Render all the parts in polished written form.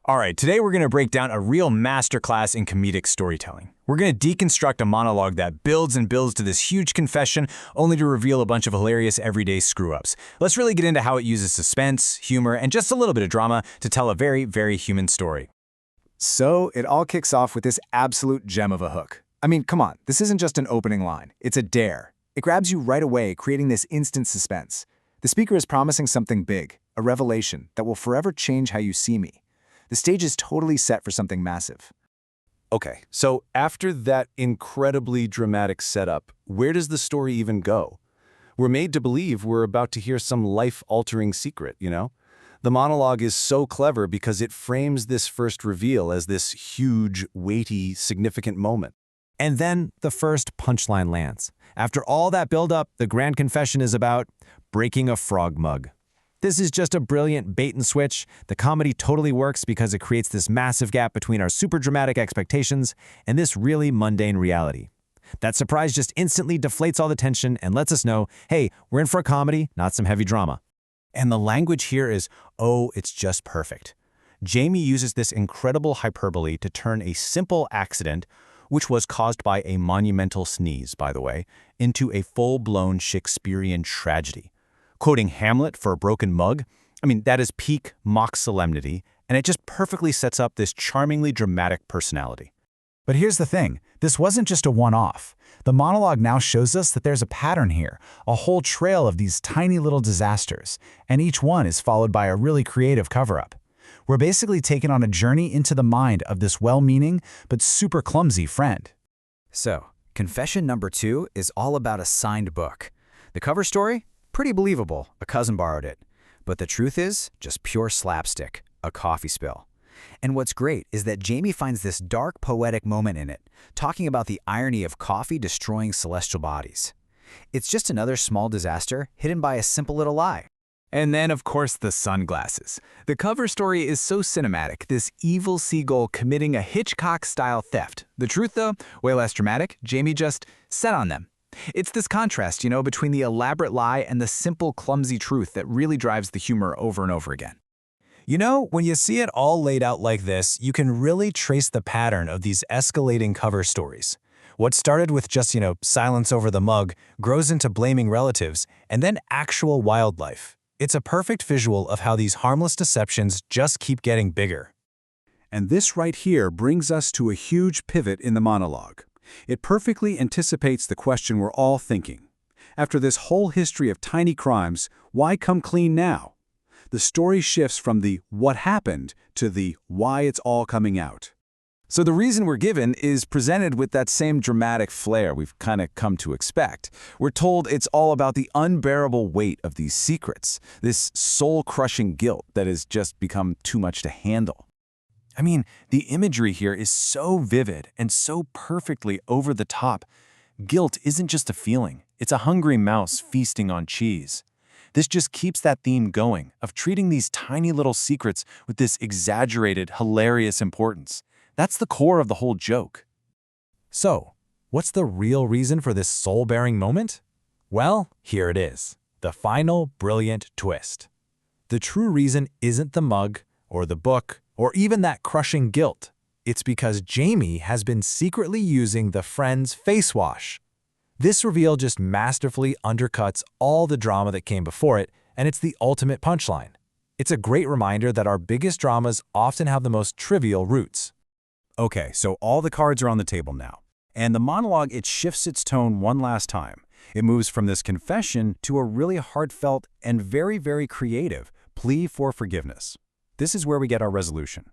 All right, today we're going to break down a real masterclass in comedic storytelling. We're going to deconstruct a monologue that builds and builds to this huge confession, only to reveal a bunch of hilarious everyday screw-ups. Let's really get into how it uses suspense, humor, and just a little bit of drama to tell a very, very human story. So it all kicks off with this absolute gem of a hook. I mean, come on, this isn't just an opening line. It's a dare. It grabs you right away, creating this instant suspense. The speaker is promising something big, a revelation that will forever change how you see me. The stage is totally set for something massive. Okay, so after that incredibly dramatic setup, where does the story even go? We're made to believe we're about to hear some life-altering secret, you know? The monologue is so clever because it frames this first reveal as this huge, weighty, significant moment. And then the first punchline lands. After all that build-up, the grand confession is about breaking a frog mug. This is just a brilliant bait and switch. The comedy totally works because it creates this massive gap between our super dramatic expectations and this really mundane reality. That surprise just instantly deflates all the tension and lets us know, hey, we're in for a comedy, not some heavy drama. And the language here is, oh, it's just perfect. Jamie uses this incredible hyperbole to turn a simple accident, which was caused by a monumental sneeze, by the way, into a full-blown Shakespearean tragedy. Quoting Hamlet for a broken mug, that is peak mock solemnity, and it just perfectly sets up this charmingly dramatic personality. But here's the thing, this wasn't just a one-off. The monologue now shows us that there's a pattern here, a whole trail of these tiny little disasters, and each one is followed by a really creative cover-up. We're basically taken on a journey into the mind of this well-meaning but super clumsy friend. So, confession number 2 is all about a signed book. The cover story? Pretty believable, a cousin borrowed it. But the truth is, just pure slapstick, a coffee spill. And what's great is that Jamie finds this dark, poetic moment in it, talking about the irony of coffee destroying celestial bodies. It's just another small disaster hidden by a simple little lie. And then, of course, the sunglasses. The cover story is so cinematic, this evil seagull committing a Hitchcock-style theft. The truth, though, way less dramatic. Jamie just sat on them. It's this contrast, between the elaborate lie and the simple, clumsy truth that really drives the humor over and over again. When you see it all laid out like this, you can really trace the pattern of these escalating cover stories. What started with just, silence over the mug grows into blaming relatives and then actual wildlife. It's a perfect visual of how these harmless deceptions just keep getting bigger. And this right here brings us to a huge pivot in the monologue. It perfectly anticipates the question we're all thinking. After this whole history of tiny crimes, why come clean now? The story shifts from the what happened to the why it's all coming out. So the reason we're given is presented with that same dramatic flair we've kind of come to expect. We're told it's all about the unbearable weight of these secrets, this soul-crushing guilt that has just become too much to handle. The imagery here is so vivid and so perfectly over the top. Guilt isn't just a feeling, it's a hungry mouse feasting on cheese. This just keeps that theme going of treating these tiny little secrets with this exaggerated, hilarious importance. That's the core of the whole joke. So, what's the real reason for this soul-bearing moment? Well, here it is, the final brilliant twist. The true reason isn't the mug or the book or even that crushing guilt. It's because Jamie has been secretly using the friend's face wash. This reveal just masterfully undercuts all the drama that came before it, and it's the ultimate punchline. It's a great reminder that our biggest dramas often have the most trivial roots. Okay, so all the cards are on the table now. And the monologue, it shifts its tone one last time. It moves from this confession to a really heartfelt and very, very creative plea for forgiveness. This is where we get our resolution.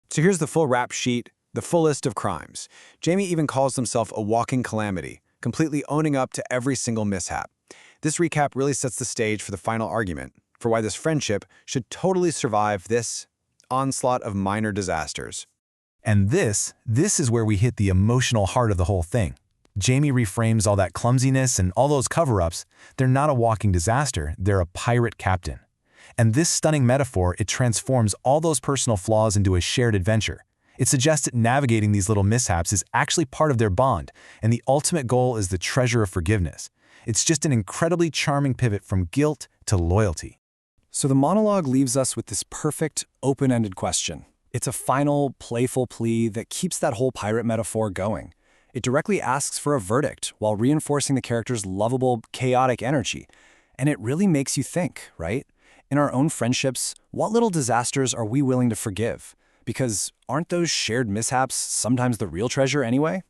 So here's the full rap sheet, the full list of crimes. Jamie even calls himself a walking calamity, completely owning up to every single mishap. This recap really sets the stage for the final argument, for why this friendship should totally survive this onslaught of minor disasters. And this is where we hit the emotional heart of the whole thing. Jamie reframes all that clumsiness and all those cover-ups. They're not a walking disaster, they're a pirate captain. And this stunning metaphor, it transforms all those personal flaws into a shared adventure. It suggests that navigating these little mishaps is actually part of their bond, and the ultimate goal is the treasure of forgiveness. It's just an incredibly charming pivot from guilt to loyalty. So the monologue leaves us with this perfect, open-ended question. It's a final, playful plea that keeps that whole pirate metaphor going. It directly asks for a verdict while reinforcing the character's lovable, chaotic energy. And it really makes you think, right? In our own friendships, what little disasters are we willing to forgive? Because aren't those shared mishaps sometimes the real treasure anyway?